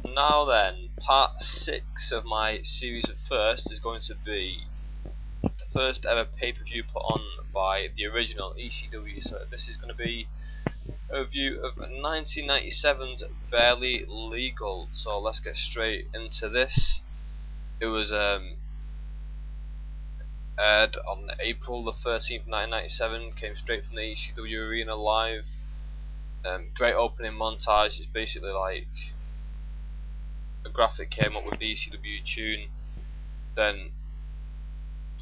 Now then, part 6 of my series of first is going to be the first ever pay-per-view put on by the original ECW. So this is going to be a review of 1997's Barely Legal. So let's get straight into this. It was aired on April the 13th, 1997. Came straight from the ECW Arena Live. Great opening montage. It's basically like a graphic came up with the ECW tune, then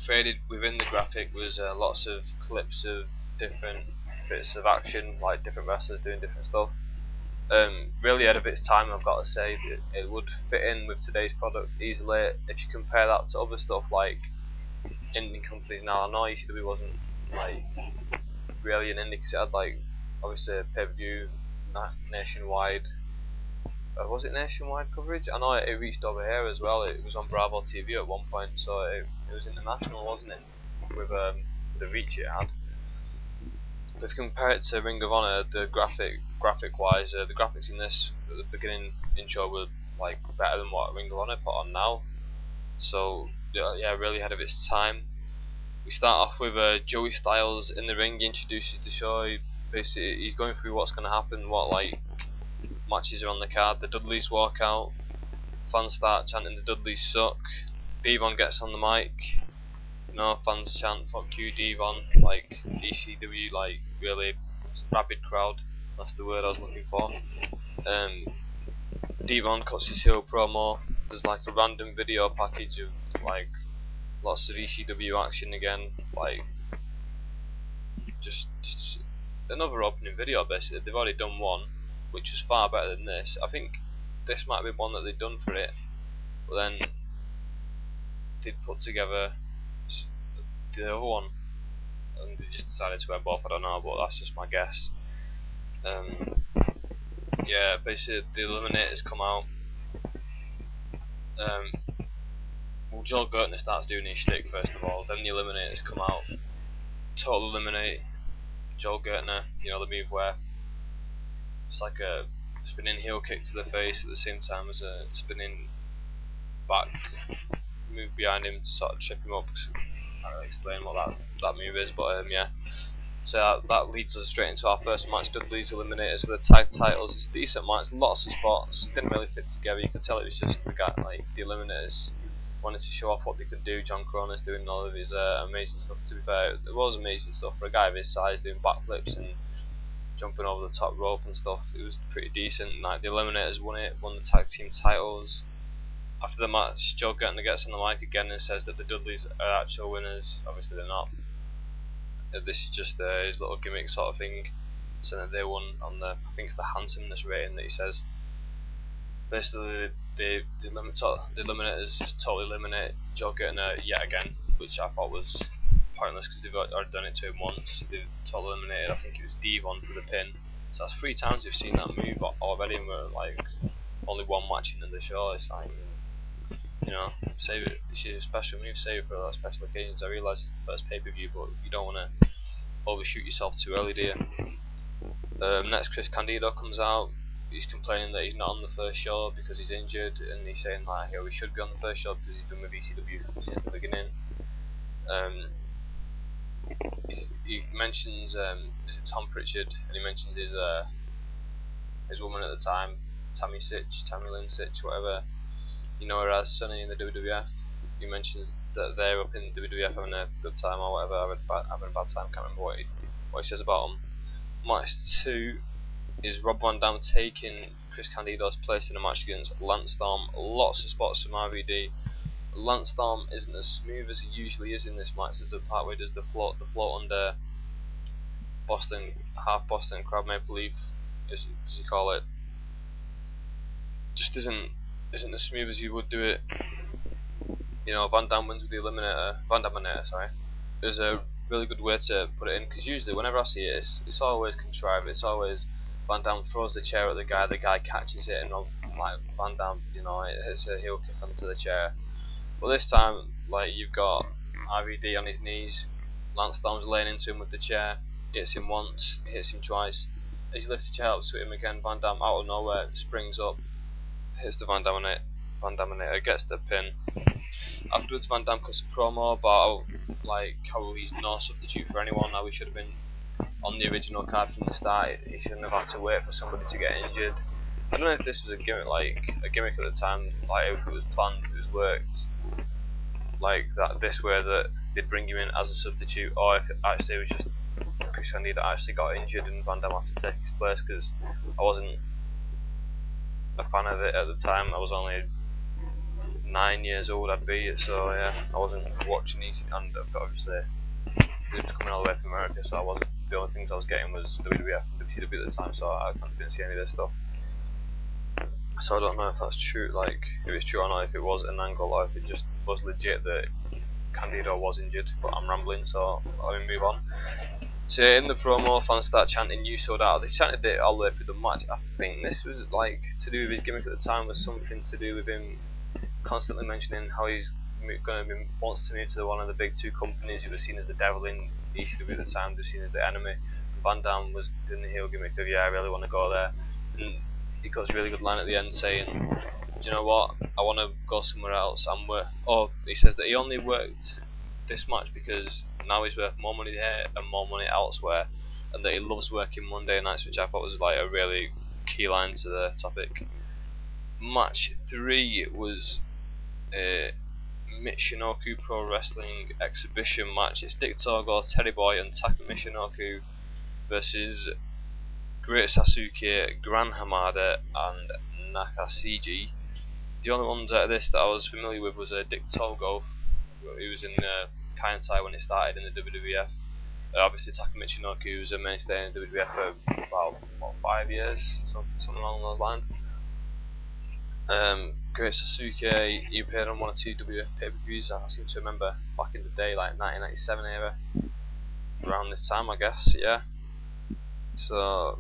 faded within the graphic was lots of clips of different bits of action, like different wrestlers doing different stuff. Really ahead of its time, I've got to say. It would fit in with today's product easily if you compare that to other stuff like indie companies now. I know ECW wasn't like really an indie because it had like obviously pay-per-view nationwide. Was it nationwide coverage? I know it reached over here as well. It was on Bravo TV at one point, so it was international, wasn't it? With the reach it had. But if you compare it to Ring of Honor, the graphic wise, the graphics in this at the beginning intro were like better than what Ring of Honor put on now. So yeah, really ahead of its time. We start off with Joey Styles in the ring. He introduces the show. Basically, he's going through what's going to happen, what like matches are on the card. The Dudleys walk out, fans start chanting the Dudleys suck. Devon gets on the mic, fans chant fuck you Devon, like ECW, like really rabid crowd, that's the word I was looking for. Devon cuts his heel promo. There's like a random video package of like lots of ECW action again, like just another opening video basically. They've already done one which was far better than this. I think this might be one that they'd done for it, but then they'd put together the other one and they just decided to wear both. I don't know, but that's just my guess. Yeah, basically the Eliminators come out. Well, Joel Gertner starts doing his shtick first of all, then the Eliminators come out, total eliminate Joel Gertner, you know the move where it's like a spinning heel kick to the face at the same time as a spinning back move behind him to sort of trip him up. I don't explain what that move is, but yeah. So that leads us straight into our first match, Dudley's Eliminators for the tag titles. It's a decent match, lots of spots, didn't really fit together. You could tell it was just the guy, like the Eliminators wanted to show off what they could do. John Corona's doing all of his amazing stuff. To be fair, it was amazing stuff for a guy of his size, doing backflips and jumping over the top rope and stuff. It was pretty decent. Like the Eliminators won the tag team titles. After the match, Joe Gertner gets on the mic again and says that the Dudleys are actual winners. Obviously they're not. This is just his little gimmick sort of thing, saying that they won on the, I think it's the handsomeness rating that he says. Basically the Eliminators just totally eliminate Joe Gertner yet again, which I thought was pointless because they've already done it to him once. They've totally eliminated, I think it was Devon for the pin. So that's 3 times we've seen that move already, and we're like only one match into the show. It's like, save it. This is a special move, save it for special occasions. I realise it's the first pay-per-view, but you don't want to overshoot yourself too early, do you? Next, Chris Candido comes out. He's complaining that he's not on the first show because he's injured, and he's saying like, he should be on the first show because he's been with ECW since the beginning. He mentions is it Tom Pritchard, and he mentions his woman at the time, Tammy Lynn Sitch, whatever you know her as, Sonny in the WWF. He mentions that they're up in WWF having a good time or whatever, having a bad time. Can't remember what he says about them. Match 2 is Rob Van Dam taking Chris Candido's place in a match against Lance Storm. Lots of spots from RVD. Lance Storm isn't as smooth as he usually is in this match. There's a part where he does the float under half Boston crab maple leaf, as you call it. Just isn't as smooth as you would do it. Van Dam wins with the Eliminator, sorry. There's a really good way to put it in, because usually whenever I see it, it's always contrived. It's always Van Dam throws the chair at the guy catches it, and like Van Dam, it's a heel kick onto the chair. But this time, like, you've got RVD on his knees, Lance Storm's laying into him with the chair, hits him once, hits him twice, as he lifts the chair up to him again, Van Dam out of nowhere springs up, hits the Van Daminator, gets the pin. Afterwards, Van Dam cuts a promo about how he's no substitute for anyone. Now he should have been on the original card from the start. He shouldn't have had to wait for somebody to get injured. I don't know if this was a gimmick, at the time, if it was planned, if it was worked, that this way that they'd bring him in as a substitute, or if it actually was just Chris Handy that actually got injured and Van Dam had to take his place, because I wasn't a fan of it at the time. I was only 9 years old, I'd be, so yeah, I wasn't watching these, and obviously it was coming all the way from America, so I wasn't, the only things I was getting was WWF and WCW at the time, so I didn't see any of this stuff. So I don't know if that's true, if it's true or not, if it was an angle or if it just was legit that Candido was injured, but I'm rambling, so I'll move on. So yeah, in the promo, fans start chanting "You sold out." They chanted it all the way through the match. I think this was to do with his gimmick at the time, was something to do with him constantly mentioning how he's wants to move to one of the big two companies. He was seen as the devil in ECW at the time, he was seen as the enemy. And Van Dam was doing the heel gimmick of, yeah, I really want to go there. And he got a really good line at the end saying, do you know what, I want to go somewhere else. He says that he only worked this match because now he's worth more money here and more money elsewhere, and that he loves working Monday nights, which I thought was a really key line to the topic. Match 3 was a Michinoku Pro Wrestling exhibition match. It's Dick Togo, Terry Boy and Taka Michinoku versus Great Sasuki, Gran Hamada and Nakasiji. The only ones out of this that I was familiar with was Dick Togo. He was in Kaintai when he started in the WWF. Obviously Taka Michinoku was a mainstay in the WWF for about 5 years, something along those lines. Great Sasuke, he appeared on one or two WWF pay-per-views. I seem to remember back in the day, 1997 era, around this time, I guess. Yeah. So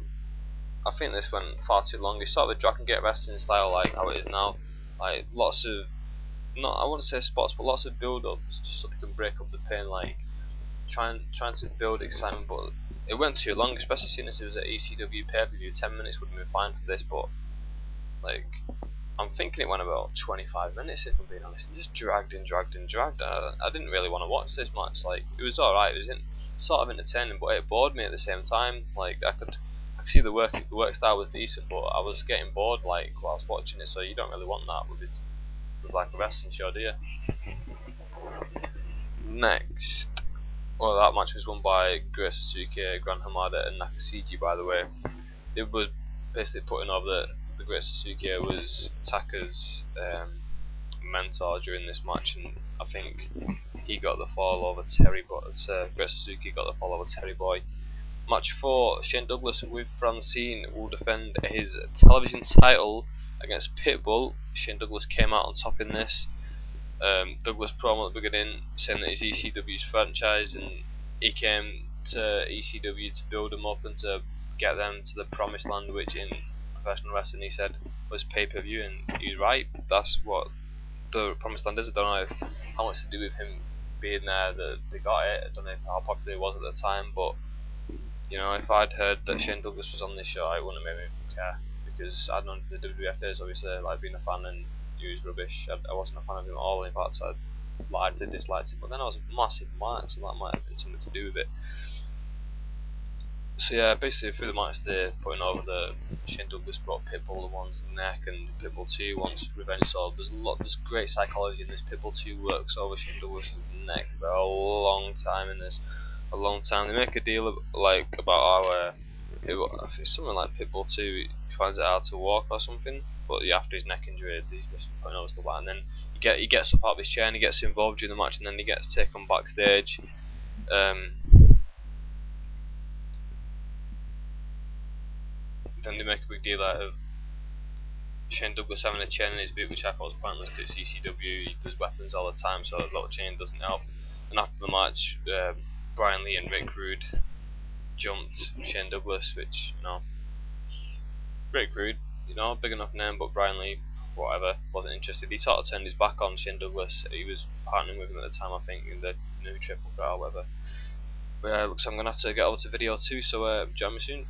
I think this went far too long. It's sort of a Dragon Gate wrestling style, how it is now. Lots of, I wouldn't say spots, but lots of build-ups just so they can break up the pain. Trying to build excitement, but it went too long. Especially seeing as it was at ECW pay-per-view. 10 minutes would have been fine for this, but I'm thinking it went about 25 minutes, if I'm being honest. It just dragged and dragged and dragged. I didn't really want to watch this match. It was alright, it was sort of entertaining, but it bored me at the same time. I could see the work style was decent, but I was getting bored while I was watching it, so you don't really want that with a wrestling show, do you? Next, that match was won by Great Sasuke, Gran Hamada and Nakasiji, by the way. They were basically putting over the Great Sasuke was Taka's mentor during this match, and I think he got the fall over Terry Boy. Great Sasuke got the fall over Terry Boy. Match 4, Shane Douglas with Francine will defend his television title against Pitbull. Shane Douglas came out on top in this. Douglas promo at the beginning saying that he's ECW's franchise, and he came to ECW to build them up and to get them to the promised land, which in professional wrestling he said was pay-per-view, and he's right. That's what the promised land is. I don't know how much to do with him being there that they got it. I don't know how popular it was at the time, but if I'd heard that Shane Douglas was on this show, it wouldn't have made me care, because I'd known for the WWF days, obviously, being a fan, and he was rubbish. I wasn't a fan of him at all. In fact, I liked it, disliked it, but then I was a massive match, so that might have been something to do with it. So yeah, basically through the match they're putting over the Shane Douglas brought Pitbull one's neck, and Pitbull 2 wants revenge. So there's great psychology in this. Pitbull 2 works over Shane Douglas' neck for a long time in this. A long time. They make a deal about how it's something like Pitbull 2, he finds it hard to walk or something, but after his neck injury he's just putting over stuff, and then he gets up out of his chair and he gets involved during the match, and then he gets taken backstage. Then they make a big deal out of Shane Douglas having a chain in his boot, which I thought was pointless because it's ECW, he does weapons all the time, so a little chain doesn't help. And after the match, Brian Lee and Rick Rude jumped Shane Douglas, which, Rick Rude, big enough name, but Brian Lee, whatever, wasn't interested. He sort of turned his back on Shane Douglas. He was partnering with him at the time, I think, in the new Triple Threat or whatever. But looks like I'm going to have to get over to video 2, so join me soon.